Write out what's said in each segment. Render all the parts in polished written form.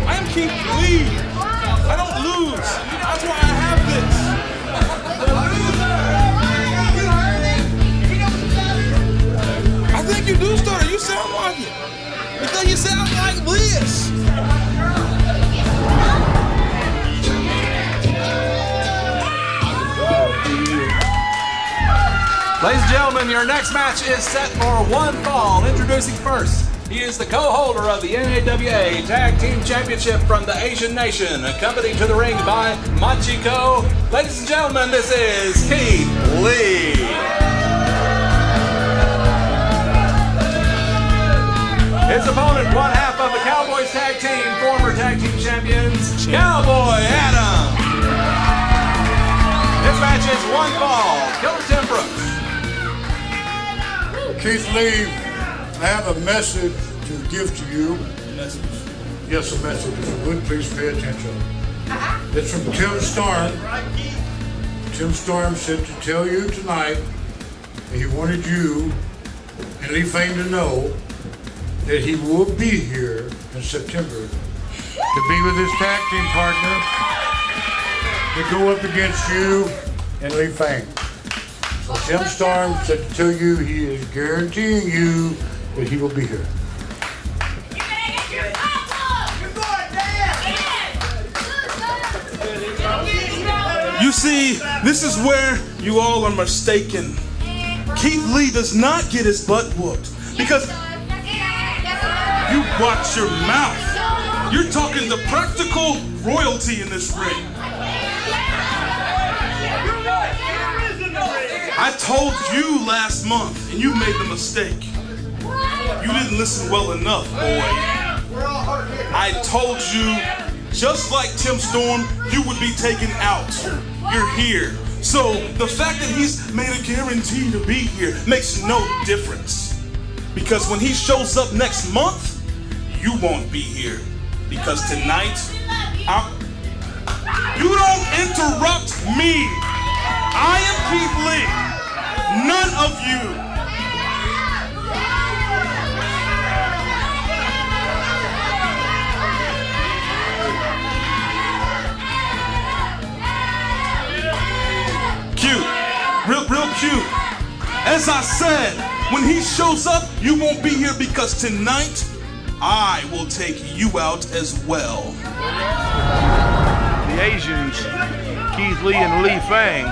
I am Keith Lee. I don't lose. That's why I have this. I think you do, Starter. You sound like it. Because you sound like this. Ladies and gentlemen, your next match is set for one fall. Introducing first. He is the co-holder of the NAWA Tag Team Championship from the Asian Nation, accompanied to the ring by Machiko. Ladies and gentlemen, this is Keith Lee. His opponent, one half of the Cowboys Tag Team, former Tag Team Champions, Cowboy Adam. This match is one fall. Killer Tim Brooks. Keith Lee, I have a message to give to you. Yes, a message. If you would, please pay attention. It's from Tim Storm. Tim Storm said to tell you tonight that he wanted you and Lee Fang to know that he will be here in September to be with his tag team partner to go up against you and Lee Fang. So Tim Storm said to tell you he is guaranteeing you that he will be here. You see, this is where you all are mistaken. Keith Lee does not get his butt whooped because you watch your mouth. You're talking the practical royalty in this ring. I told you last month, and you made the mistake. You didn't listen well enough, boy. I told you, just like Tim Storm, you would be taken out. You're here. So the fact that he's made a guarantee to be here makes no difference. Because when he shows up next month, you won't be here. Because tonight, you don't interrupt me. I am Keith Lee. None of you. Cute. Real cute. As I said, when he shows up, you won't be here because tonight, I will take you out as well. The Asians, Keith Lee and Lee Fang.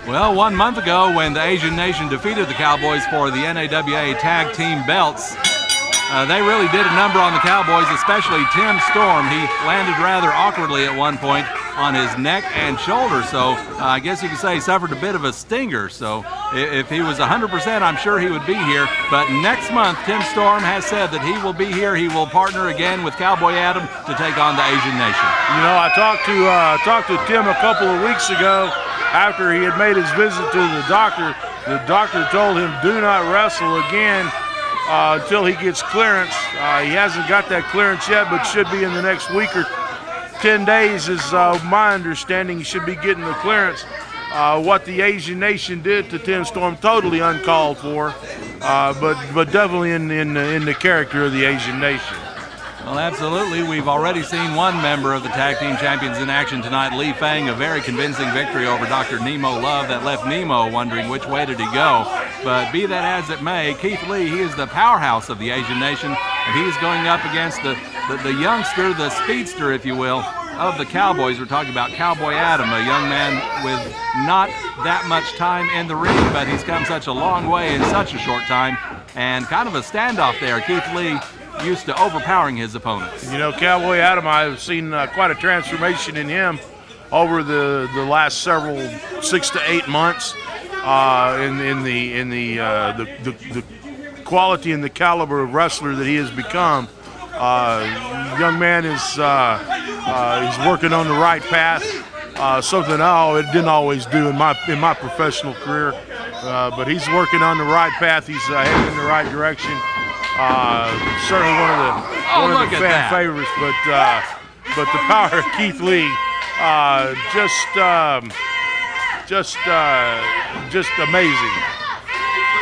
Well, 1 month ago when the Asian Nation defeated the Cowboys for the NAWA Tag Team belts, they really did a number on the Cowboys, especially Tim Storm. He landed rather awkwardly at one point on his neck and shoulder, so I guess you could say he suffered a bit of a stinger. So if he was 100%, I'm sure he would be here. But next month, Tim Storm has said that he will be here. He will partner again with Cowboy Adam to take on the Asian Nation. You know, I talked to Tim a couple of weeks ago after he had made his visit to the doctor. The doctor told him, do not wrestle again until he gets clearance. He hasn't got that clearance yet, but should be in the next week or 10 days is my understanding. He should be getting the clearance. What the Asian Nation did to Tim Storm, totally uncalled for, but definitely in the character of the Asian Nation. Well, absolutely. We've already seen one member of the Tag Team Champions in action tonight, Lee Fang, a very convincing victory over Dr. Nemo Love that left Nemo wondering which way did he go. But be that as it may, Keith Lee, he is the powerhouse of the Asian Nation, and he is going up against the youngster, the speedster, if you will, of the Cowboys. We're talking about Cowboy Adam, a young man with not that much time in the ring, but he's come such a long way in such a short time, and kind of a standoff there. Keith Lee used to overpowering his opponents. You know, Cowboy Adam, I've seen quite a transformation in him over the last 6 to 8 months in the quality and the caliber of wrestler that he has become. Young man is working on the right path. Something I didn't always do in my professional career, but he's working on the right path. He's heading in the right direction. Certainly one of the fan favorites, but the power of Keith Lee, just amazing.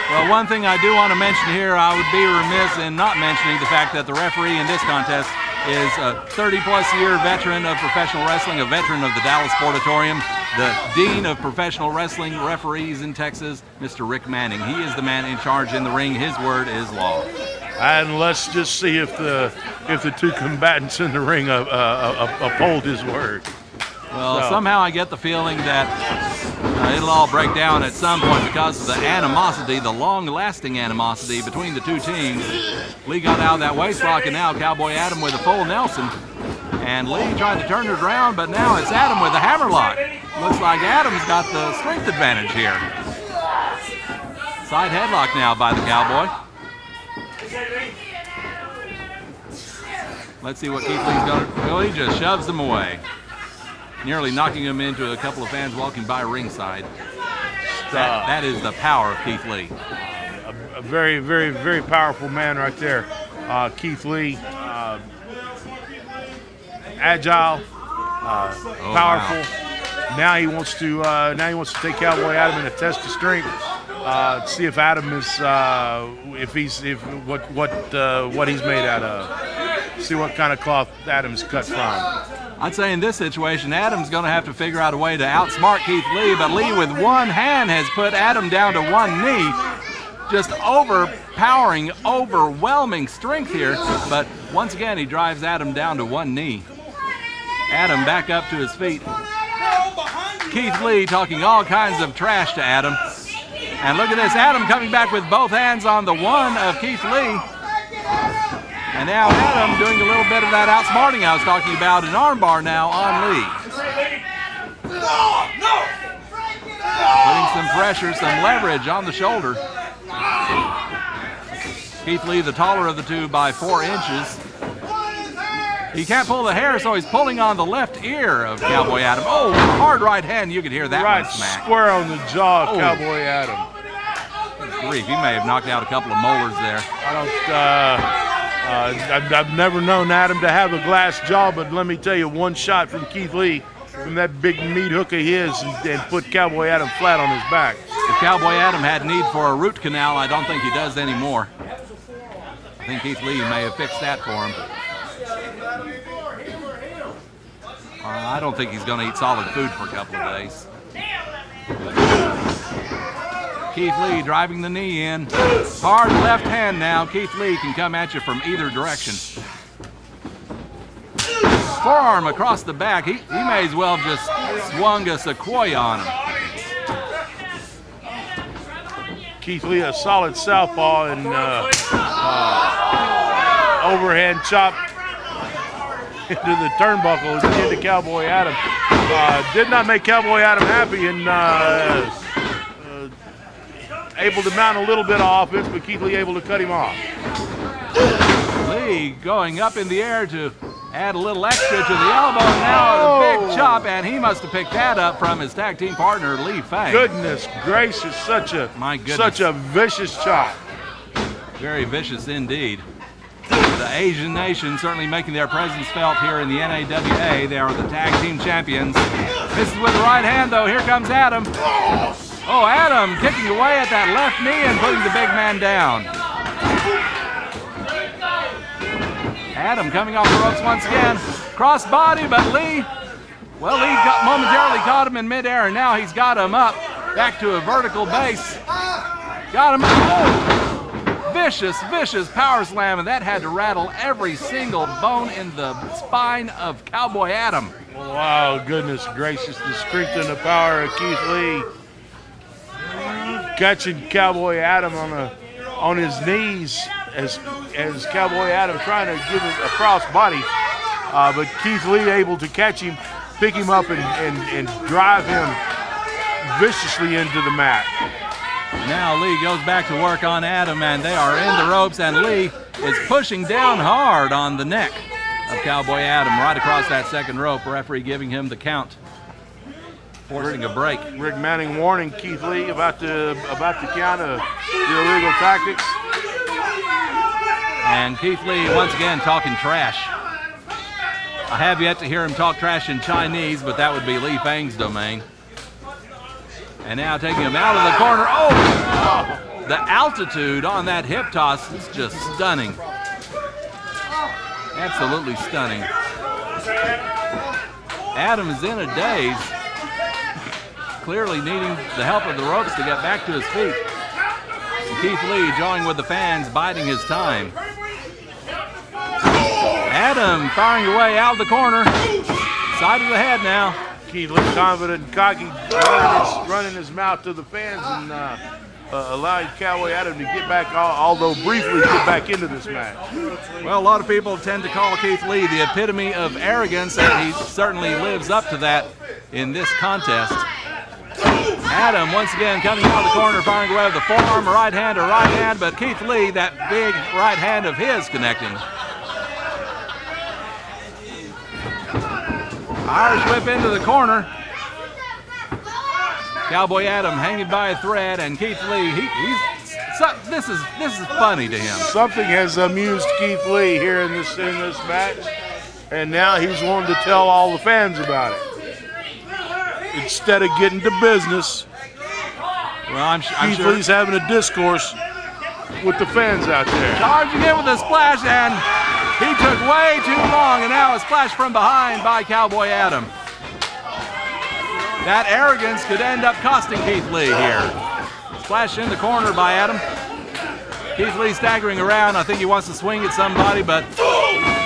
Well, one thing I do want to mention here, I would be remiss in not mentioning the fact that the referee in this contest is a 30-plus year veteran of professional wrestling, a veteran of the Dallas Sportatorium, the Dean of Professional Wrestling Referees in Texas, Mr. Rick Manning. He is the man in charge in the ring. His word is law. And let's just see if the two combatants in the ring uphold his word. Well, somehow I get the feeling that it'll all break down at some point because of the animosity, the long-lasting animosity between the two teams. Lee got out of that waist lock, and now Cowboy Adam with a full Nelson. And Lee tried to turn it around, but now it's Adam with a hammerlock. Looks like Adam's got the strength advantage here. Side headlock now by the Cowboy. Let's see what Keith Lee's going to do. Well, he just shoves him away, nearly knocking him into a couple of fans walking by ringside. That is the power of Keith Lee. A very, very, very powerful man right there. Keith Lee, agile, powerful. Wow. Now he wants to take Cowboy Adam in a test of strength. See if Adam is what he's made out of. See what kind of cloth Adam's cut from. I'd say in this situation, Adam's going to have to figure out a way to outsmart Keith Lee, but Lee with one hand has put Adam down to one knee. Just overpowering, overwhelming strength here, but once again he drives Adam down to one knee. Adam back up to his feet. Keith Lee talking all kinds of trash to Adam. And look at this, Adam coming back with both hands on the one of Keith Lee. And now Adam doing a little bit of that outsmarting I was talking about, an armbar now on Lee. Putting some pressure, some leverage on the shoulder. Keith Lee, the taller of the two by 4 inches. He can't pull the hair, so he's pulling on the left ear of Cowboy Adam. Oh, hard right hand, you could hear that one smack. Square on the jaw of Cowboy Adam. Grief, he may have knocked out a couple of molars there. I've never known Adam to have a glass jaw, but let me tell you, one shot from Keith Lee from that big meat hook of his and put Cowboy Adam flat on his back. If Cowboy Adam had need for a root canal, I don't think he does anymore. I think Keith Lee may have fixed that for him. I don't think he's going to eat solid food for a couple of days. Keith Lee driving the knee in. Hard left hand now. Keith Lee can come at you from either direction. Forearm across the back. He may as well have just swung a sequoia on him. Keith Lee, a solid southpaw, and overhand chop into the turnbuckle into Cowboy Adam. Did not make Cowboy Adam happy, and able to mount a little bit of offense, but Keith Lee able to cut him off. Lee going up in the air to add a little extra to the elbow. Now a big chop, and he must have picked that up from his tag team partner, Lee Fang. Goodness gracious, such a vicious chop. Very vicious indeed. The Asian nation certainly making their presence felt here in the NAWA. They are the tag team champions. Misses with the right hand, though. Here comes Adam. Oh, Adam kicking away at that left knee and putting the big man down. Adam coming off the ropes once again. Cross body, but Lee, well, Lee momentarily caught him in midair, and now he's got him up back to a vertical base. Got him. Oh, vicious, vicious power slam, and that had to rattle every single bone in the spine of Cowboy Adam. Wow, goodness gracious, the strength and the power of Keith Lee. Catching Cowboy Adam on his knees as Cowboy Adam trying to give him a cross body, but Keith Lee able to catch him pick him up and drive him viciously into the mat. Now Lee goes back to work on Adam, and they are in the ropes, and Lee is pushing down hard on the neck of Cowboy Adam right across that second rope, referee giving him the count, forcing a break. Rick Manning warning Keith Lee about the count of the illegal tactics. And Keith Lee once again talking trash. I have yet to hear him talk trash in Chinese, but that would be Lee Fang's domain. And now taking him out of the corner. Oh! The altitude on that hip toss is just stunning. Absolutely stunning. Adam is in a daze, clearly needing the help of the ropes to get back to his feet. And Keith Lee joining with the fans, biding his time. Adam firing away out of the corner. Side of the head now. Keith Lee confident and cocky, running his mouth to the fans and allowing Cowboy Adam to get back, although briefly get back into this match. Well, a lot of people tend to call Keith Lee the epitome of arrogance, and he certainly lives up to that in this contest. Adam once again coming out of the corner, firing away with the forearm, right hand, but Keith Lee, that big right hand of his connecting. Irish whip into the corner. Cowboy Adam hanging by a thread, and Keith Lee, this is funny to him. Something has amused Keith Lee here in this match, and now he's wanting to tell all the fans about it. Instead of getting to business, well, I'm Keith sure Lee's having a discourse with the fans out there. Charging in with a splash, and he took way too long, and now a splash from behind by Cowboy Adam. That arrogance could end up costing Keith Lee here. Splash in the corner by Adam. Keith Lee staggering around. I think he wants to swing at somebody, but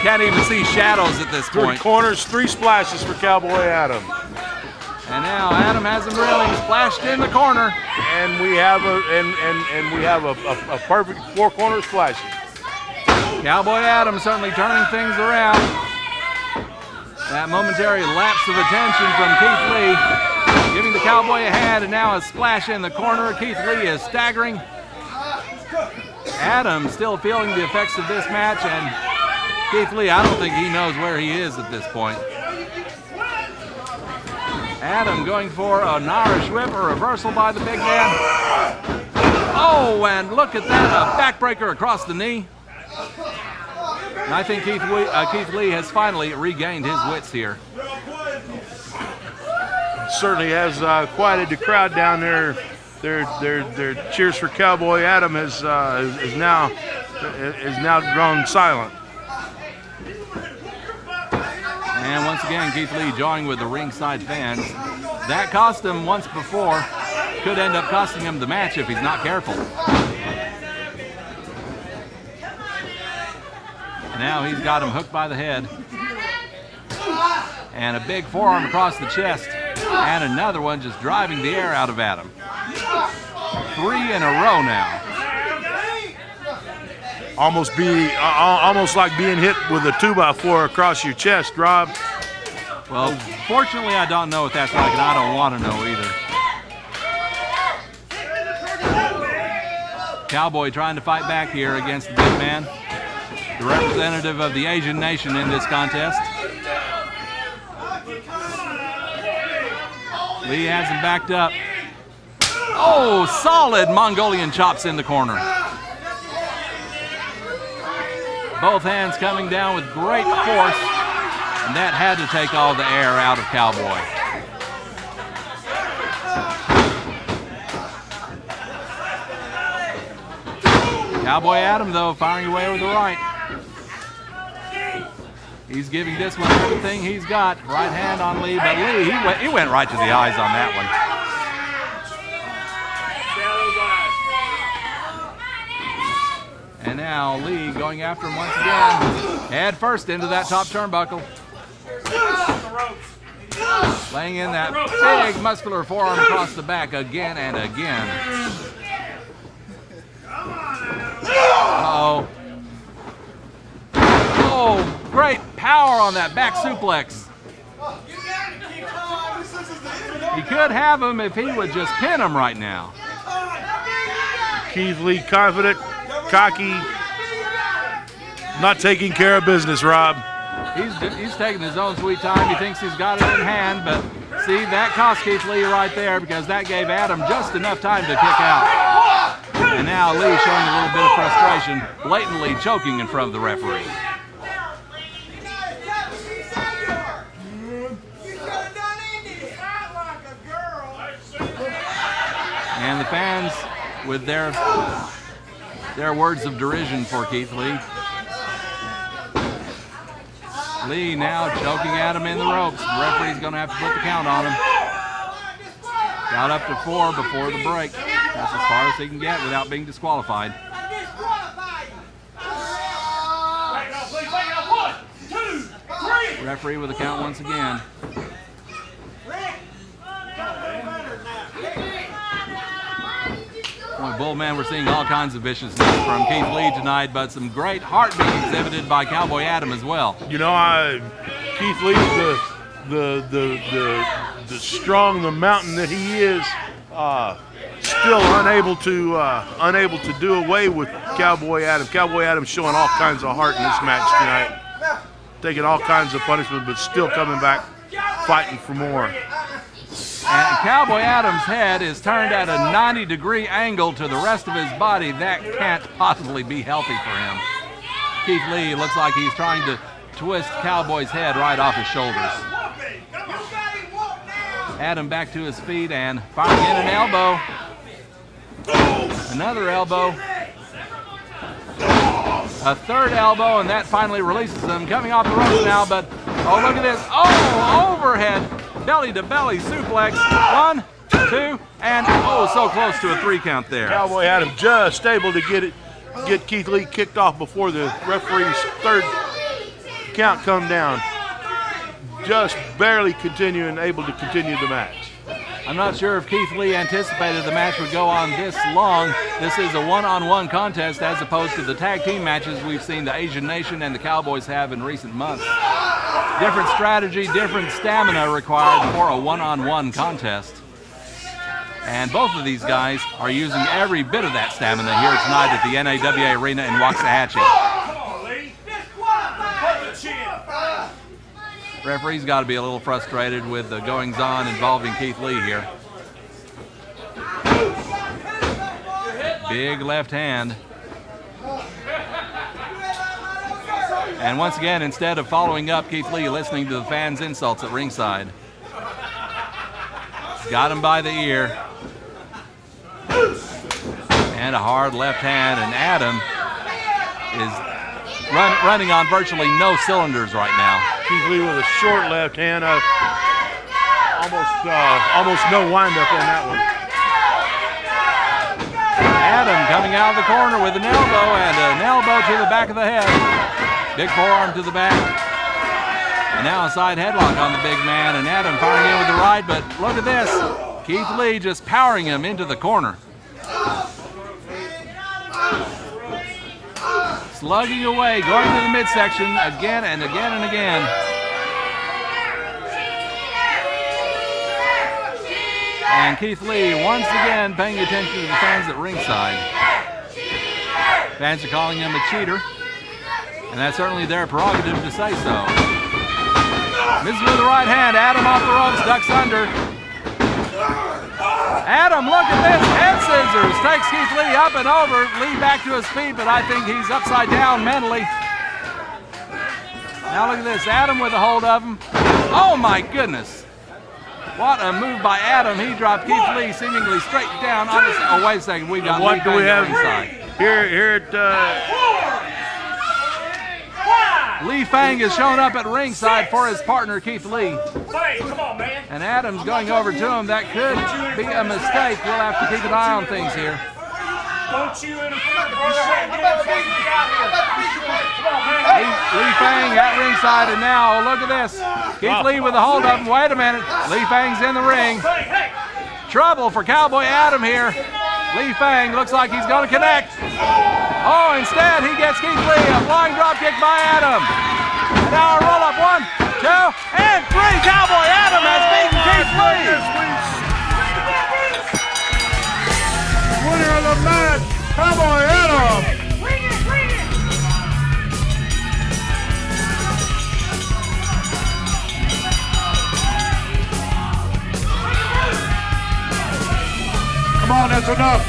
can't even see shadows at this point. 3 corners, 3 splashes for Cowboy Adam. And now Adam hasn't really splashed in the corner. And we have a perfect 4 corner splashes. Cowboy Adam certainly turning things around. That momentary lapse of attention from Keith Lee, giving the Cowboy a hand, and now a splash in the corner. Keith Lee is staggering. Adam still feeling the effects of this match, and Keith Lee, I don't think he knows where he is at this point. Adam going for an Irish whip, a reversal by the big man. Oh, and look at that, a backbreaker across the knee. And I think Keith Lee has finally regained his wits here. Certainly has quieted the crowd down there. Their cheers for Cowboy Adam is now grown silent. And once again, Keith Lee joining with the ringside fans. That cost him once before. Could end up costing him the match if he's not careful. Now he's got him hooked by the head. And a big forearm across the chest. And another one just driving the air out of Adam. 3 in a row now. Almost like being hit with a 2x4 across your chest, Rob. Well, fortunately I don't know what that's like, and I don't want to know either. Cowboy trying to fight back here against the big man. The representative of the Asian nation in this contest. Lee has him backed up. Oh, solid Mongolian chops in the corner. Both hands coming down with great force, and that had to take all the air out of Cowboy. Cowboy Adam, though, firing away with the right. He's giving this one everything he's got. Right hand on Lee, but Lee, he went right to the eyes on that one. And now Lee going after him once again. Head first into that top turnbuckle. Laying in that big muscular forearm across the back again and again. Uh-oh. Oh, great power on that back suplex. He could have him if he would just pin him right now. Keith Lee confident, cocky, not taking care of business, Rob. He's taking his own sweet time. He thinks he's got it in hand, but see, that cost Keith Lee right there because that gave Adam just enough time to kick out. And now Lee showing a little bit of frustration, blatantly choking in front of the referee. And the fans with their words of derision for Keith Lee. Lee now choking Adam in the ropes. The referee's going to have to put the count on him. Got up to 4 before the break. That's as far as he can get without being disqualified. Referee with the count once again. Boy, Bullman, we're seeing all kinds of viciousness from Keith Lee tonight, but some great heart being exhibited by Cowboy Adam as well. You know, Keith Lee's the strong, the mountain that he is, still unable to do away with Cowboy Adam. Cowboy Adam showing all kinds of heart in this match tonight, taking all kinds of punishment, but still coming back, fighting for more. And Cowboy Adam's head is turned at a 90-degree angle to the rest of his body. That can't possibly be healthy for him. Keith Lee looks like he's trying to twist Cowboy's head right off his shoulders. Adam back to his feet and firing in an elbow. Another elbow. A third elbow, and that finally releases him. Coming off the ropes now, but oh, look at this. Oh, overhead. Belly-to-belly suplex. 1, 2, and oh, so close to a 3 count there. Cowboy Adam just able to get Keith Lee kicked off before the referee's 3rd count come down. Just barely able to continue the match. I'm not sure if Keith Lee anticipated the match would go on this long. This is a one-on-one contest as opposed to the tag team matches we've seen the Asian Nation and the Cowboys have in recent months. Different strategy, different stamina required for a one-on-one contest. And both of these guys are using every bit of that stamina here tonight at the NAWA Arena in Waxahachie. Referee's got to be a little frustrated with the goings-on involving Keith Lee here. Big left hand. And once again, instead of following up, Keith Lee listening to the fans' insults at ringside. Got him by the ear. And a hard left hand, and Adam is running on virtually no cylinders right now. Keith Lee with a short left hand, almost no windup on that one. Adam coming out of the corner with an elbow and an elbow to the back of the head. Big forearm to the back. And now a side headlock on the big man, and Adam firing in with the right, but look at this. Keith Lee just powering him into the corner. Slugging away, going to the midsection again and again and again. And Keith Lee once again paying attention to the fans at ringside. Fans are calling him a cheater, and that's certainly their prerogative to say so. Misses with the right hand. Adam off the ropes, ducks under. Adam, look at this, head scissors, takes Keith Lee up and over, Lee back to his feet, but I think he's upside down mentally. Now look at this, Adam with a hold of him. Oh my goodness. What a move by Adam. He dropped Keith Lee seemingly straight down on his, oh wait a second, we've got what Lee do we have ringside. Here at Lee Fang is showing up at ringside for his partner Keith Lee. Come on, man. And Adam's going over to him. That could be a mistake. We'll have to keep an eye on things here. Don't you interfere, brother. Lee Fang at ringside, and now look at this. Keith Lee with a hold of him. Wait a minute. Lee Fang's in the ring. Trouble for Cowboy Adam here. Lee Fang looks like he's going to connect. Oh, instead he gets Keith Lee. A flying drop kick by Adam. Now a roll up. 1, 2, and 3. Cowboy Adam has beaten Keith Lee. We've Cowboy Adam. Bring it, bring it. Come on, that's enough.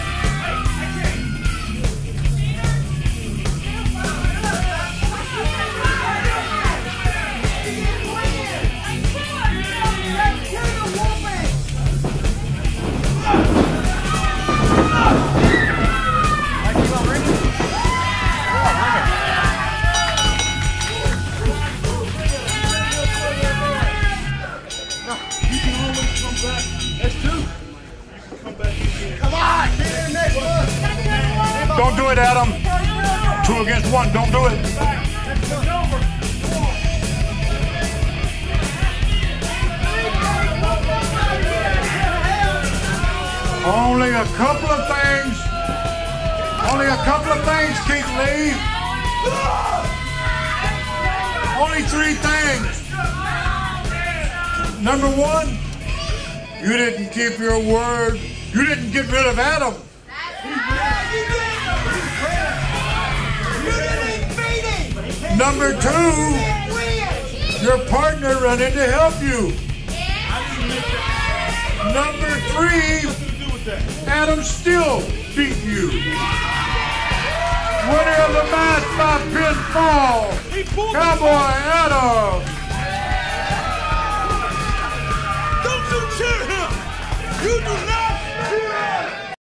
Don't do it, Adam. 2 against 1, don't do it. Only a couple of things, Keith Lee. Only 3 things. Number 1, you didn't keep your word. You didn't get rid of Adam. Number 2, your partner ran in to help you. Number 3, Adam still beat you. Winner of the match by pinfall, Cowboy Adam. Don't you cheer him! You do not